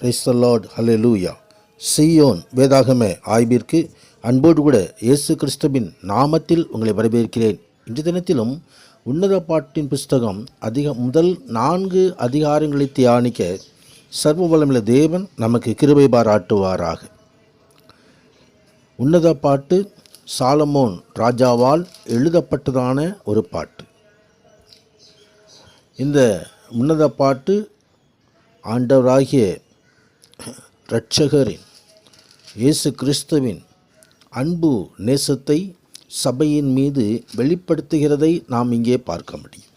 Praise the Lord, ஹல்லேலூயா. சீயோன் வேதாகம ஆய்விற்கு அன்போடு கூட இயேசு கிறிஸ்துவின் நாமத்தில் உங்களை வரவேற்கிறேன். இன்றைய தினத்திலும் உன்னத பாட்டின் புஸ்தகம் முதல் 4 அதிகாரங்களை தியானிக்க சர்வ வல்லமையுள்ள தேவன் நமக்கு கிருபை பாராட்டுவாராக. உன்னத பாட்டு சாலமோன் ராஜாவால் எழுதப்பட்டதான ஒரு பாட்டு. இந்த உன்னத பாட்டு ஆண்டவராகிய இரட்சகரின் இயேசு கிறிஸ்துவின் அன்பு நேசத்தை சபையின் மீது வெளிப்படுத்துகிறதை நாம் இங்கே பார்க்க முடியும்.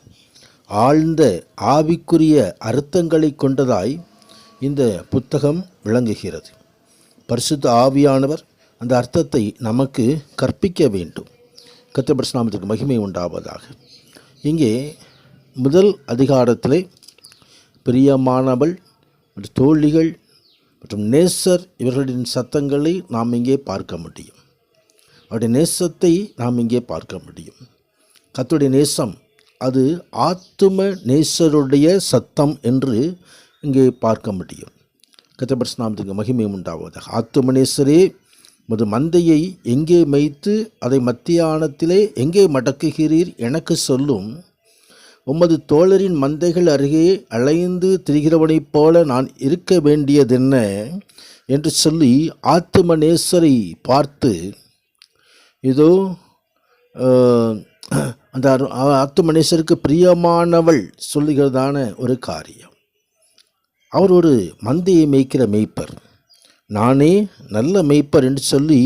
ஆழ்ந்த ஆவிக்குரிய அர்த்தங்களை கொண்டதாய் இந்த புத்தகம் விளங்குகிறது. பரிசுத்த ஆவியானவர் அந்த அர்த்தத்தை நமக்கு கற்பிக்க வேண்டும். கர்த்தருடைய பரிசுத்த நாமத்திற்கு மகிமை உண்டாவதாக. இங்கே முதல் அதிகாரத்திலே பிரியமானவள் மற்றும் தோழிகள் மற்றும் நேசர் இவர்களின் சத்தங்களை நாம் இங்கே பார்க்க முடியும். அவருடைய நேசத்தை நாம் இங்கே பார்க்க முடியும். கர்த்தருடைய நேசம் அது ஆத்தும நேசருடைய சத்தம் என்று இங்கே பார்க்க முடியும். கர்த்தருடைய பரிசுத்த நாமத்திற்கு மகிமை உண்டாவதாக. ஆத்தும நேசரே, உமது மந்தையை எங்கே மேய்த்து அதை மத்தியானத்திலே எங்கே மடக்குகிறீர் எனக்கு சொல்லும். உமது தோழரின் மந்தைகள் அருகே அலைந்து திரிகிறவனைப் போல நான் இருக்க வேண்டியதென்ன என்று சொல்லி ஆத்தும நேசரை பார்த்து இதோ அந்த ஆத்தும நேசருக்கு பிரியமானவள் சொல்லுகிறதான ஒரு காரியம். அவர் ஒரு மந்தையை மேய்க்கிற மேய்ப்பர். நானே நல்ல மேய்ப்பர் என்று சொல்லி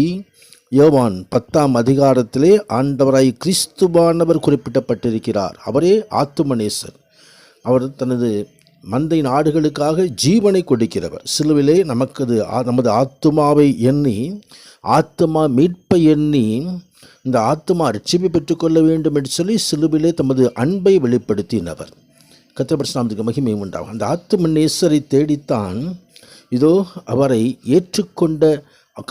யோவான் 10ஆம் அதிகாரத்திலே ஆண்டவராய் கிறிஸ்துவானவர் குறிப்பிடப்பட்டிருக்கிறார். அவரே ஆத்துமநேசர். அவர் தனது மந்தை நாடுகளுக்காக ஜீவனை கொடுக்கிறவர். சிலுவிலே நமது ஆத்துமாவை எண்ணி, ஆத்துமா மீட்பை எண்ணி, இந்த ஆத்துமா ரட்சிப்பை பெற்றுக்கொள்ள வேண்டும் என்று சொல்லி சிலுவிலே தமது அன்பை வெளிப்படுத்தினவர். கர்த்தருடைய பரிசுத்த நாமத்திற்கு மகிமை உண்டாகும். அந்த ஆத்துமநேசரை தேடித்தான் இதோ அவரை ஏற்றுக்கொண்ட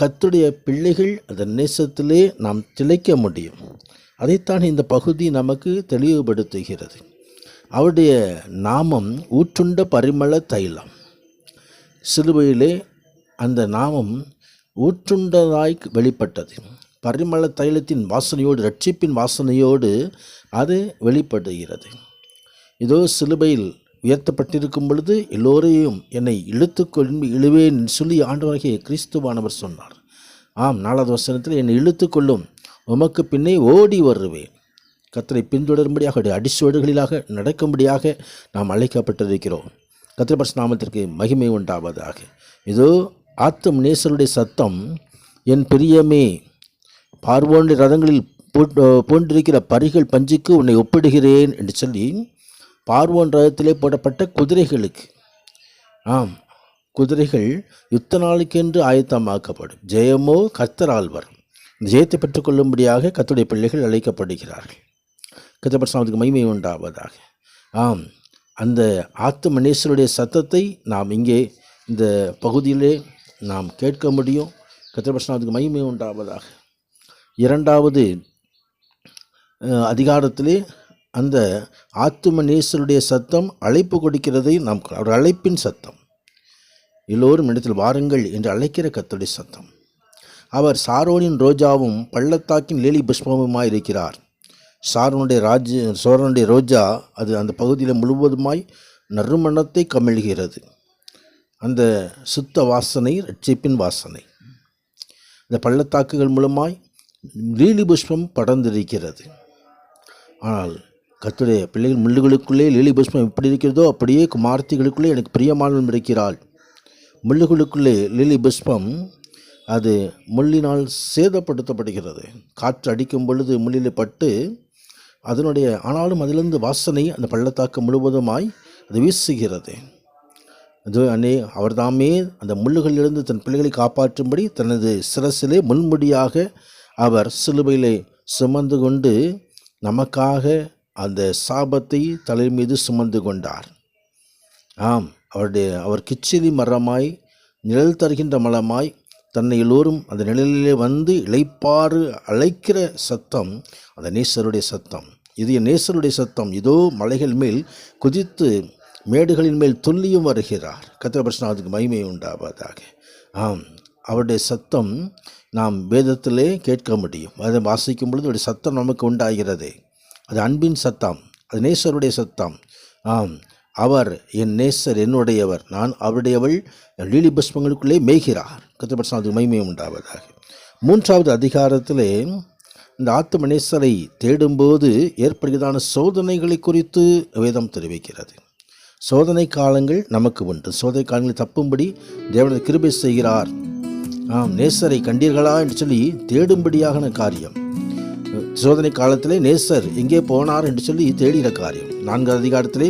கர்த்தருடைய பிள்ளைகள் அந்த நேசத்திலே நாம் திளைக்க முடியும். அதைத்தான் இந்த பகுதி நமக்கு தெளிவுபடுத்துகிறது. அவருடைய நாமம் ஊற்றுண்ட பரிமள தைலம். சிலுவையிலே அந்த நாமம் ஊற்றுண்டதாய் வெளிப்பட்டது. பரிமள தைலத்தின் வாசனையோடு, இரட்சிப்பின் வாசனையோடு அது வெளிப்படுகிறது. இதோ சிலுவையில் உயர்த்தப்பட்டிருக்கும் பொழுது எல்லோரையும் என்னை இழுவேன் சொல்லி ஆண்டவராகிய கிறிஸ்துவானவர் சொன்னார். ஆம், 4வது வசனத்தில் என்னை இழுத்துக்கொள்ளும், உமக்கு பின்னே ஓடி வருவேன். கர்த்தரை பின்தொடரும்படியாக அவருடைய அடிச்சுவடுகளிலாக நடக்கும்படியாக நாம் அழைக்கப்பட்டிருக்கிறோம். கர்த்தருடைய பரிசுத்த நாமத்திற்கு மகிமை உண்டாவதாக. இதோ ஆத்தும நேசருடைய சத்தம், என் பிரியமே, பார்வோனுடைய ரதங்களில் போன்றிருக்கிற பரிகள் பஞ்சுக்கு உன்னை ஒப்பிடுகிறேன் என்று சொல்லி பார்வோன் ரதத்திலே போடப்பட்ட குதிரைகளுக்கு, குதிரைகள் யுத்த நாளுக்கென்று ஆயத்தமாக்கப்படும். ஜெயமோ கர்த்தரால் வரும். ஜெயத்தை பெற்றுக்கொள்ளும்படியாக கர்த்தருடைய பிள்ளைகள் அழைக்கப்படுகிறார்கள். கர்த்தருடைய பரிசுத்த நாமத்திற்கு மகிமை உண்டாவதாக. அந்த ஆத்துமநேசருடைய சத்தத்தை நாம் இங்கே இந்த பகுதியிலே நாம் கேட்க முடியும். கர்த்தருடைய பரிசுத்த நாமத்திற்கு மகிமை உண்டாவதாக. 2வது அதிகாரத்திலே அந்த ஆத்துமநேசருடைய சத்தம் அழைப்பு கொடுக்கிறதை நாம், ஒரு அழைப்பின் சத்தம். எல்லோரும் இடத்தில் வாருங்கள் என்று அழைக்கிற கர்த்தருடைய சத்தம். அவர் சாரோனின் ரோஜாவும் பள்ளத்தாக்கின் லேலி புஷ்பமுமாய் இருக்கிறார். சோரனுடைய ரோஜா அது அந்த பகுதியில் முழுவதுமாய் நறுமணத்தை கமிழ்கிறது. அந்த சுத்த வாசனை இரட்சிப்பின் வாசனை. இந்த பள்ளத்தாக்குகள் மூலமாய் லீலி புஷ்பம் படர்ந்திருக்கிறது. ஆனால் கர்த்தருடைய பிள்ளைகள் முள்ளுகளுக்குள்ளே லீலி புஷ்பம் எப்படி இருக்கிறதோ அப்படியே குமார்த்திகளுக்குள்ளே எனக்கு பிரியமானவள் இருக்கிறாள். முள்ளுகளுக்குள்ளே லீலி புஷ்பம் அது முள்ளினால் சேதப்படுத்தப்படுகிறது. காற்று அடிக்கும் பொழுது முள்ளிலே பட்டு ஆனாலும் அதிலிருந்து வாசனை அந்த பள்ளத்தாக்கு முழுவதுமாய் அது வீசுகிறது. அது அவர்தாமே அந்த முள்ளுகளிலிருந்து தன் பிள்ளைகளை காப்பாற்றும்படி தனது சிரசிலே முன்முடியாக அவர் சிலுவையிலே சுமந்து கொண்டு நமக்காக அந்த சாபத்தை தலை மீது சுமந்து கொண்டார். அவர் கிச்சிலி மரமாய், நிழல் தருகின்ற மரமாய் தன்னை எல்லோரும் அந்த நிழலிலே வந்து இளைப்பாறு அழைக்கிற சத்தம் அந்த நேசருடைய சத்தம். இது என் நேசருடைய சத்தம். இதோ மலைகள் மேல் குதித்து மேடுகளின் மேல் துல்லியும் வருகிறார். கர்த்தருடைய பரிசுத்த நாமத்துக்கு மகிமை உண்டாவதாக. ஆம், அவருடைய சத்தம் நாம் வேதத்திலே கேட்க முடியும். அதை வாசிக்கும் பொழுது அவருடைய சத்தம் நமக்கு உண்டாகிறது. அது அன்பின் சத்தம், அது நேசருடைய சத்தம். ஆம், அவர் என் நேசர், என்னுடையவர், நான் அவருடையவள், லீலி புஷ்பங்களுக்குள்ளே மேய்கிறார். கர்த்தருடைய பரிசுத்த நாமத்துக்கு மகிமை உண்டாவதாக. 3வது அதிகாரத்திலே இந்த ஆத்தும நேசரை தேடும்போது ஏற்படுகிறதான சோதனைகளை குறித்து வேதம் தெரிவிக்கிறது. சோதனை காலங்கள் நமக்கு உண்டு. சோதனை காலங்களில் தப்பும்படி தேவனது கிருபை செய்கிறார். நேசரை கண்டீர்களா என்று சொல்லி தேடும்படியான காரியம். சோதனை காலத்திலே நேசர் எங்கே போனார் என்று சொல்லி தேடுகிற காரியம். 4வது அதிகாரத்திலே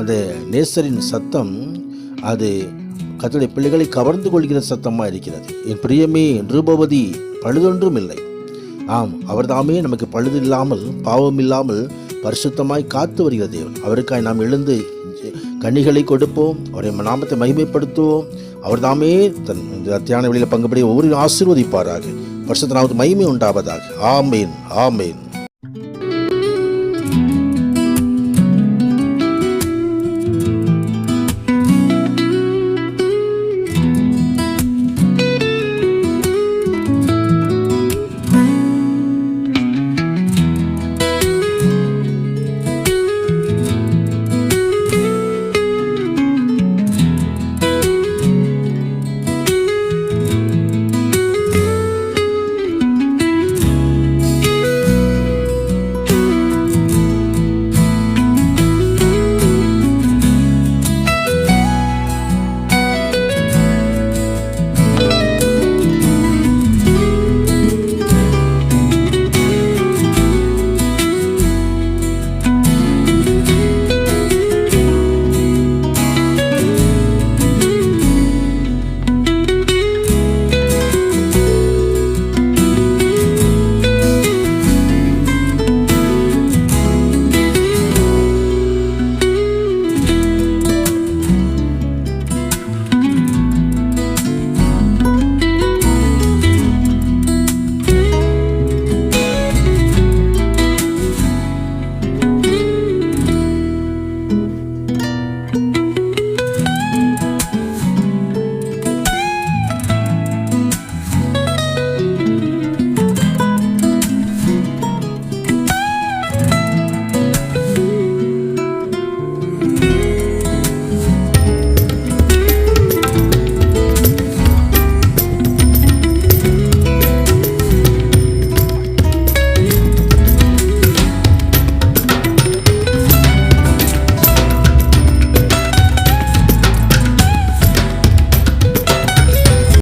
அந்த நேசரின் சத்தம் அது கர்த்தருடைய பிள்ளைகளை கவர்ந்து கொள்கிற சத்தமாக இருக்கிறது. என் பிரியமே ரூபவதி பழுதொன்றும் இல்லை. ஆம், அவர் தாமே நமக்கு பழுது இல்லாமல் பாவம் இல்லாமல் பரிசுத்தமாய் காத்து வருகிற தேவன். அவருக்காய் நாம் எழுந்து கன்னிகளை கொடுப்போம், அவருடைய நாமத்தை மகிமைப்படுத்துவோம். அவர் தாமே தன் தியான வெளியில் பங்குபடி ஒவ்வொரு ஆசீர்வதிப்பாராக. பரிசுத்த நாமத்துக்கு மகிமை உண்டாவதாக. ஆமேன், ஆமேன்.